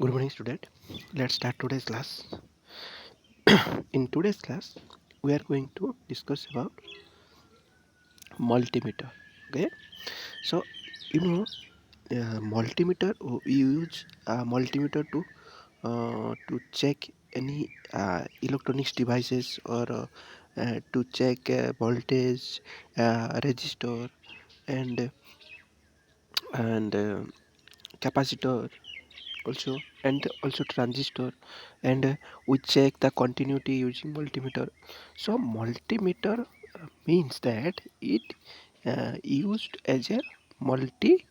Good morning, student. Let's start today's class. In today's class, we are going to discuss about multimeter. Okay, so you know, multimeter. We use multimeter to check any electronics devices or to check voltage, resistor, and and capacitor also, and also transistor, and we check the continuity using multimeter. So multimeter means that it used as a multi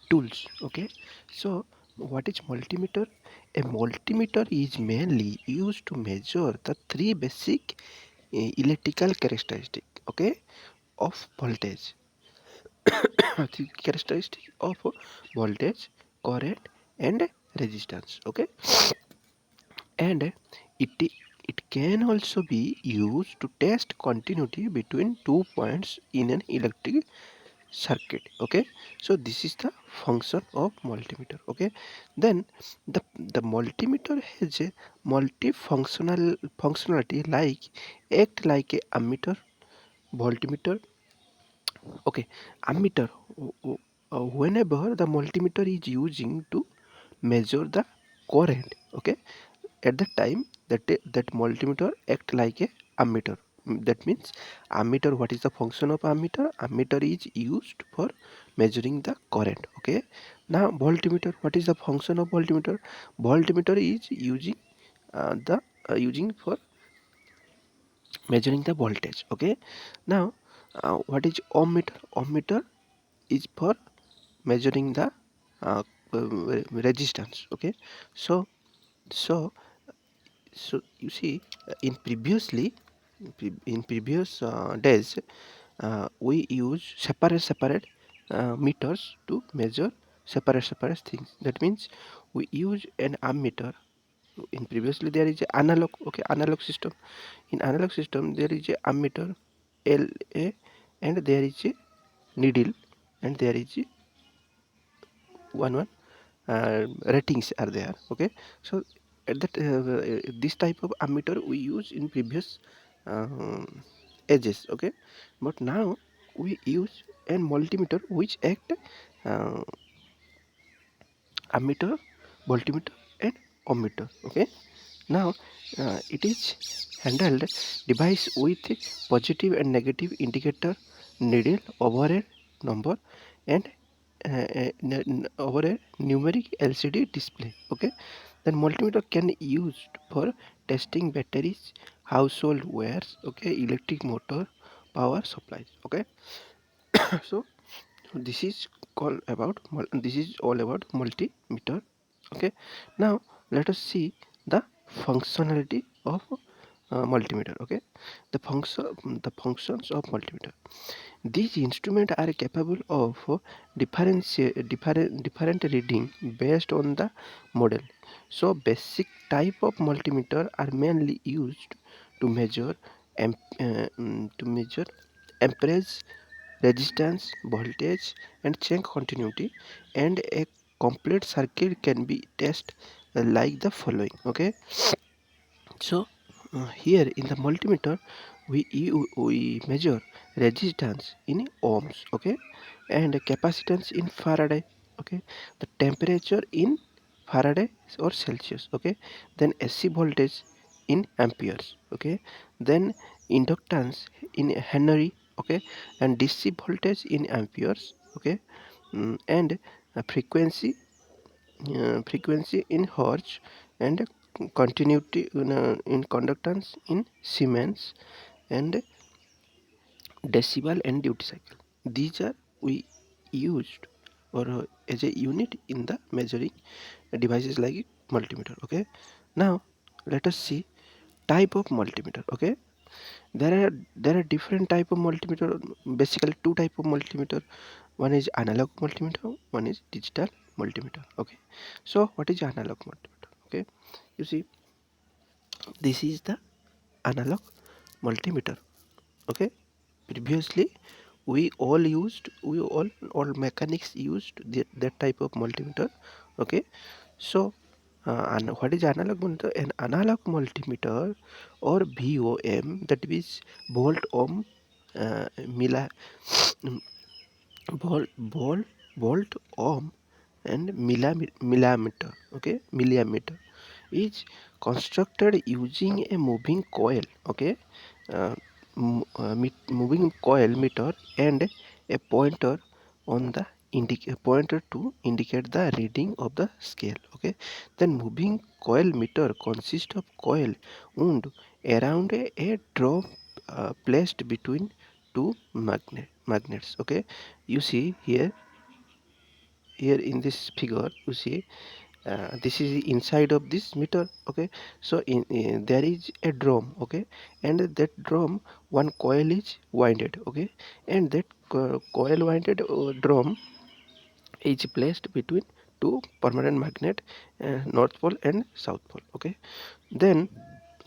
tools. Okay, so what is multimeter? A multimeter is mainly used to measure the three basic electrical characteristic, okay, of voltage. Three characteristic of voltage, current, and resistance. Okay, and it can also be used to test continuity between 2 points in an electric circuit. Okay, so this is the function of multimeter. Okay, then the multimeter has a multifunctional functionality, like act like a ammeter, voltmeter. Okay, ammeter, whenever the multimeter is using to measure the current. Okay, at the time that multimeter act like a ammeter. That means ammeter, what is the function of ammeter? Ammeter is used for measuring the current. Okay, now voltmeter, what is the function of voltmeter? Voltmeter is using for measuring the voltage. Okay, now what is ohmmeter? Ohmmeter is for measuring the uh, resistance. Okay, so so so you see, in in previous days, we use separate meters to measure separate things. That means we use an ammeter. In previously there is a analog, okay, analog system. In analog system there is a ammeter, LA, and there is a needle, and there is a one ratings are there. Okay, so at that this type of ammeter we use in previous uh, ages. Okay, but now we use an multimeter which act uh, ammeter, voltmeter, and ohmmeter. Okay, now it is handled device with positive and negative indicator, needle over a number, and over a numeric LCD display. Okay, then multimeter can used for testing batteries, household wares, okay, electric motor, power supplies. Okay, so this is this is all about multimeter. Okay, now let us see the functionality of multimeter. Okay, the functions of multimeter. These instruments are capable of different reading based on the model. So basic type of multimeter are mainly used to measure to measure amperage, resistance, voltage, and check continuity. And a complete circuit can be tested like the following. Okay, so here in the multimeter we measure resistance in ohms. Okay, and capacitance in Faraday. Okay, the temperature in Faraday or Celsius. Okay, then AC voltage in amperes. Okay, then inductance in Henry. Okay, and DC voltage in amperes. Okay, and frequency in hertz, and continuity in conductance in Siemens, and decibel and duty cycle. These are we used or as a unit in the measuring devices like multimeter. Okay, now let us see type of multimeter. Okay, there are different type of multimeter. Basically two type of multimeter. One is analog multimeter, one is digital multimeter. Okay, so what is analog multimeter? Okay, you see, this is the analog multimeter. Okay, previously we all mechanics used that type of multimeter. Okay, so And what is analog multimeter? An analog multimeter or VOM, that is volt ohm, milli, volt, volt ohm and millimeter. Okay, millimeter is constructed using a moving coil. Okay, uh, moving coil meter and a pointer on the pointer to indicate the reading of the scale. Okay, then moving coil meter consists of coil wound around a drum placed between two magnets. Okay, you see here in this figure, you see this is the inside of this meter. Okay, so in there is a drum. Okay, and that drum, one coil is winded. Okay, and that coil winded drum is placed between two permanent magnet, north pole and south pole. Okay, then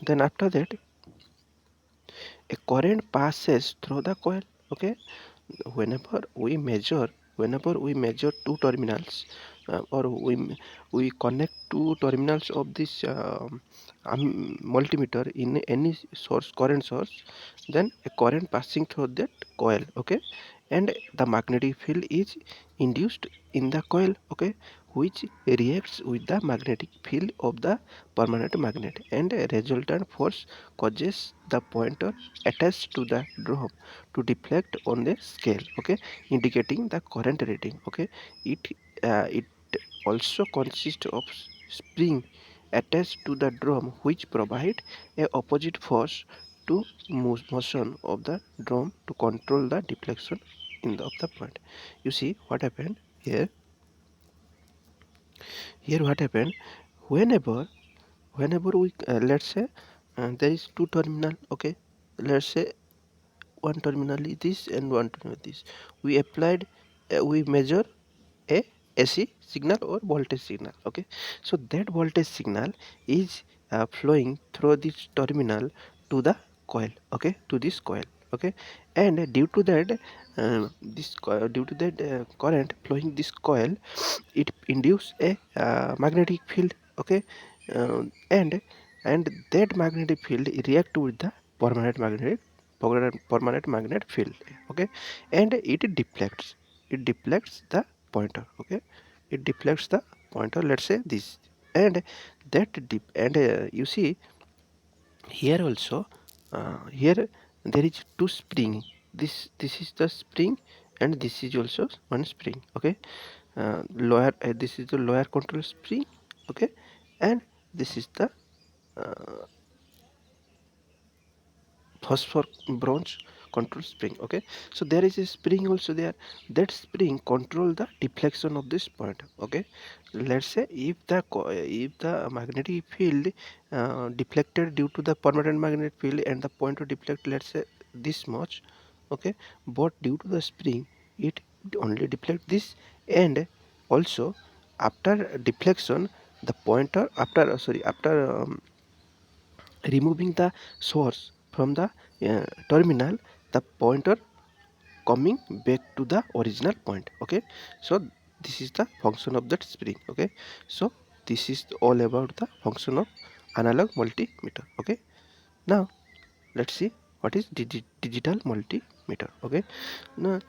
after that a current passes through the coil. Okay, whenever we measure whenever we measure two terminals, or we connect two terminals of this multimeter in any source, current source, then a current passing through that coil. Okay, and the magnetic field is induced in the coil. Okay, which reacts with the magnetic field of the permanent magnet, and a resultant force causes the pointer attached to the drum to deflect on the scale. Okay, indicating the current reading. Okay, it also consists of spring attached to the drum, which provide a opposite force to motion of the drum to control the deflection of the point. You see what happened here. Here what happened, whenever we let's say there is two terminal. Okay, let's say one terminal is this and one terminal is this. We applied, we measure a AC signal or voltage signal. Okay, so that voltage signal is flowing through this terminal to the coil. Okay, to this coil. Okay, and due to that current flowing this coil, it induce a magnetic field. Okay, uh, and that magnetic field react with the permanent magnetic permanent magnet field. Okay, and it deflects the pointer. Okay, it deflects the pointer, let's say this, and that dip and you see here also, here there is two spring. This is the spring, and this is also one spring. Okay, lower this is the lower control spring. Okay, and this is the uh, phosphor bronze control spring. Okay, so there is a spring also there. That spring control the deflection of this point. Okay, let's say if the magnetic field deflected due to the permanent magnetic field, and the pointer deflect, let's say this much. Okay, but due to the spring it only deflect this, and also after deflection the pointer after removing the source from the terminal, the pointer coming back to the original point. Okay, so this is the function of that spring. Okay, so this is all about the function of analog multimeter. Okay, now let's see what is digital multimeter. Okay, now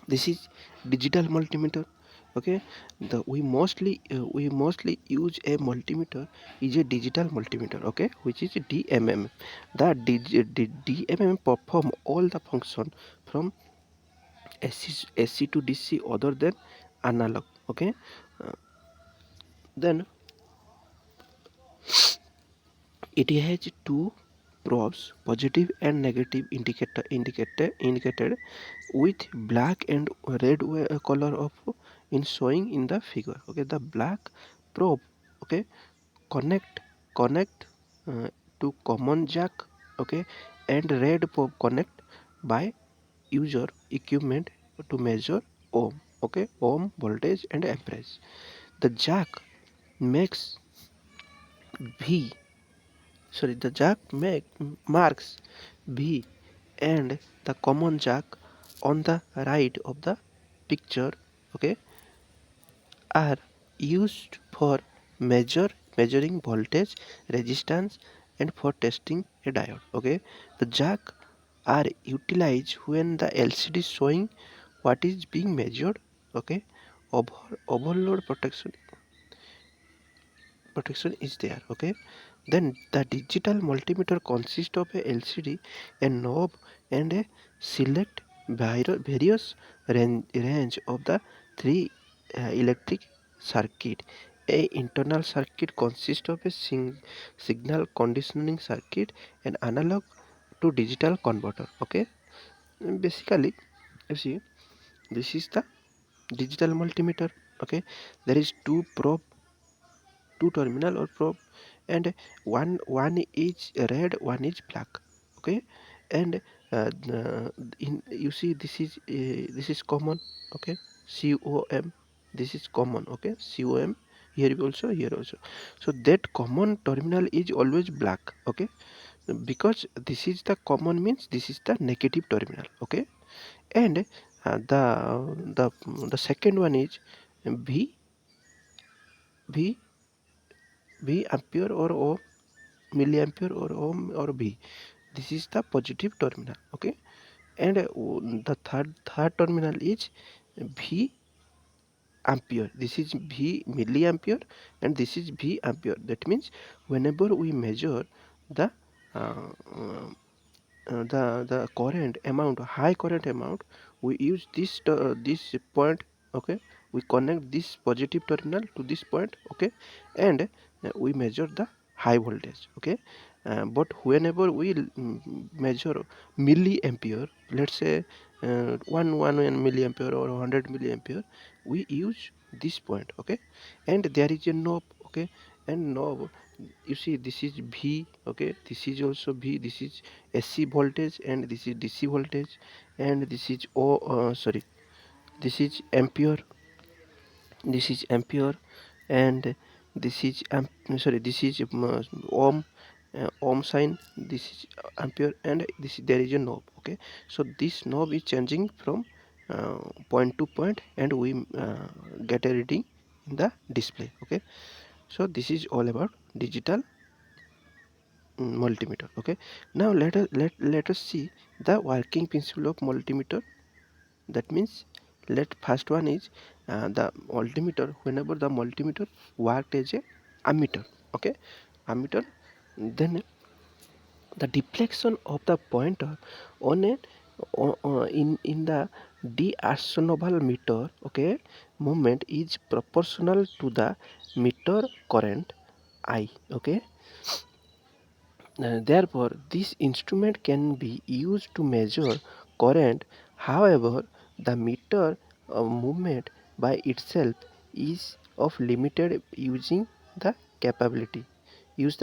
this is digital multimeter. Okay, the we mostly use a multimeter is a digital multimeter. Okay, which is DMM. The DMM perform all the function from AC to DC other than analog. Okay, uh, then it has two probes, positive and negative indicated with black and red color of in showing in the figure. Okay, the black probe, okay, connect connect to common jack. Okay, and red probe connect by user equipment to measure ohm. Okay, ohm voltage and amperage. The jack makes V, the jack marks V, and the common jack on the right of the picture. Okay, are used for measure measuring voltage, resistance, and for testing a diode. Okay, the jack are utilized when the LCD showing what is being measured. Okay, overload protection is there. Okay, then the digital multimeter consists of a LCD, a knob, and a select various range of the three electric circuit. A internal circuit consists of a signal conditioning circuit and analog to digital converter. Okay, basically, you see, this is the digital multimeter. Okay, there is two terminal or probe, and one is red, one is black. Okay, and in you see, this is common. Okay, com, this is common. Okay, com, here also, here also. So that common terminal is always black. Okay, because this is the common, means this is the negative terminal. Okay, and the second one is v v v ampere or ohm, milliampere or ohm or v. This is the positive terminal. Okay, and the third terminal is v ampere. This is v milliampere and this is v ampere. That means whenever we measure the uh, the current amount, high current amount, we use this point. Okay, we connect this positive terminal to this point. Okay, and we measure the high voltage. Okay, but whenever we measure milliampere, let's say one milliampere or 100 milliampere, we use this point. Okay, and there is a knob. Okay, and knob, you see, this is v. Okay, this is also v. This is AC voltage and this is DC voltage, and this is sorry, this is ampere, this is ampere, and this is sorry, this is ohm, ohm sign, this is ampere, and this there is a knob. Okay, so this knob is changing from point to point, and we get a reading in the display. Okay, so this is all about digital multimeter. Okay, now let us see the working principle of multimeter. That means, let first one is the multimeter. Whenever the multimeter worked as a ammeter. Okay, ammeter, then the deflection of the pointer on a in the de-Arsenal meter, okay, movement is proportional to the meter current I. Okay, therefore, this instrument can be used to measure current. However, the meter movement by itself is of limited using the capability. Use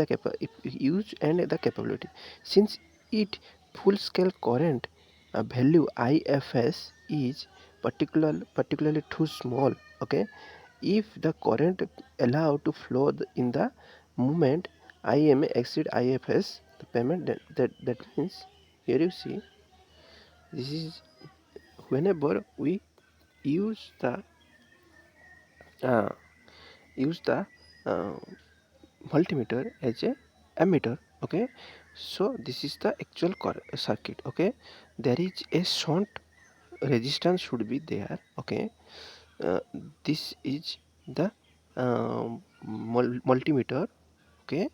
and the capability. Since it full scale current value IFS is particularly too small. Okay, if the current allowed to flow in the movement IM exceed IFS, the payment, that means, here you see, this is whenever we use the uh, use the uh, multimeter as a ammeter. Okay, so this is the actual circuit. Okay, there is a shunt resistance should be there. Okay, uh, this is the multimeter. Okay,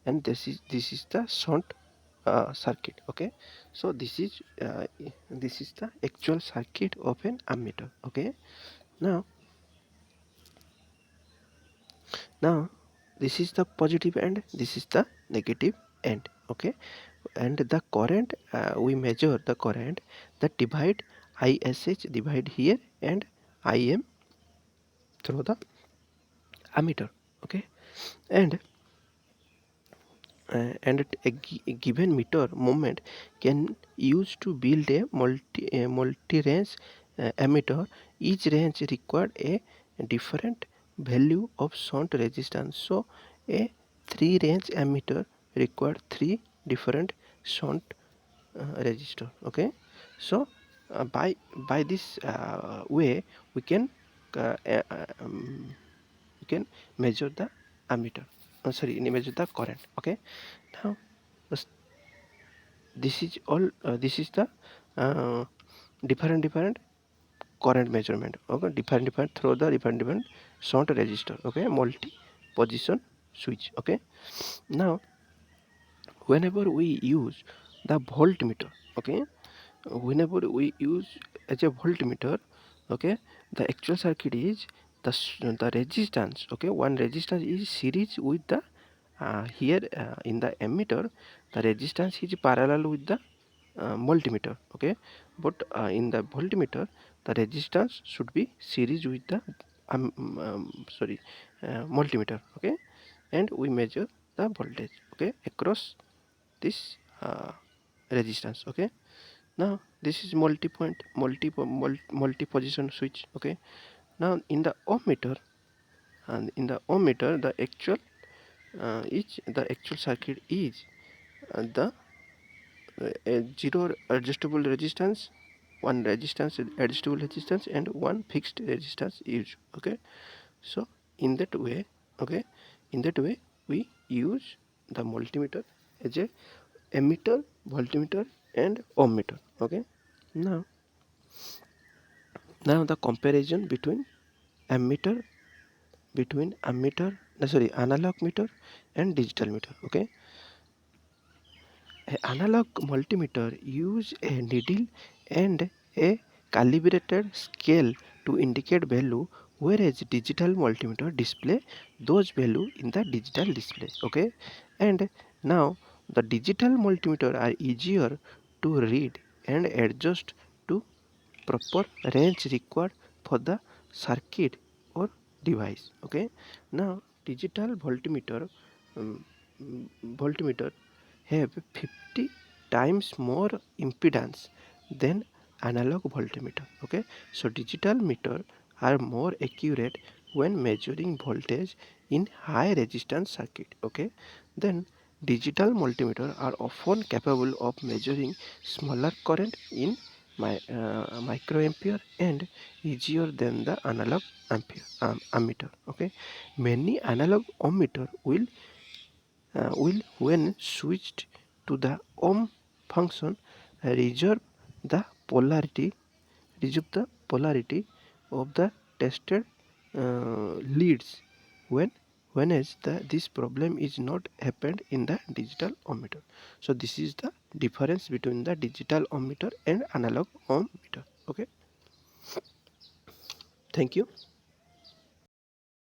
and this is the shunt circuit. Okay, so this is the actual circuit of an ammeter. Okay, now now this is the positive end, this is the negative end. Okay, and the current, we measure the current that divide ISH divide here and IM through the ammeter. Okay, and a given meter moment can use to build a multi-range ammeter. Each range required a different value of shunt resistance. So a three range ammeter required three different shunt resistor. Okay, so by this way we can uh, uh, um, we can measure the ammeter, sorry, measure the current. Okay, now this is all, this is the uh, different current measurement. Okay, different through the different shunt resistor. Okay, multi position switch. Okay, now whenever we use the voltmeter, okay, whenever we use as a voltmeter, okay, the actual circuit is the resistance. Okay, one resistance is series with the here in the ammeter the resistance is parallel with the multimeter. Okay, but in the voltmeter the resistance should be series with the sorry, multimeter. Okay, and we measure the voltage, okay, across this resistance. Okay, now this is multi-point multi position switch. Okay, now in the ohmmeter, and in the ohmmeter the actual is the actual circuit is the zero adjustable resistance, one resistance adjustable resistance, and one fixed resistance is. Okay, so in that way, okay, in that way we use the multimeter as a ammeter, voltmeter, and ohmmeter. Okay, now the comparison ammeter between ammeter sorry analog meter and digital meter. Okay, an analog multimeter use a needle and a calibrated scale to indicate value, whereas digital multimeter display those value in the digital display. Okay, and now the digital multimeter are easier to read and adjust to proper range required for the circuit or device. Okay, now digital um, voltmeter have 50 times more impedance than analog voltmeter. Okay, so digital meter are more accurate when measuring voltage in high resistance circuit. Okay, then digital multimeter are often capable of measuring smaller current in microampere and easier than the analog ammeter. Okay, many analog ammeter will when switched to the ohm function reserve the polarity reserve the polarity of the tested leads when whereas this problem is not happened in the digital ohmmeter. So this is the difference between the digital ohmmeter and analog ohmmeter. Okay, thank you.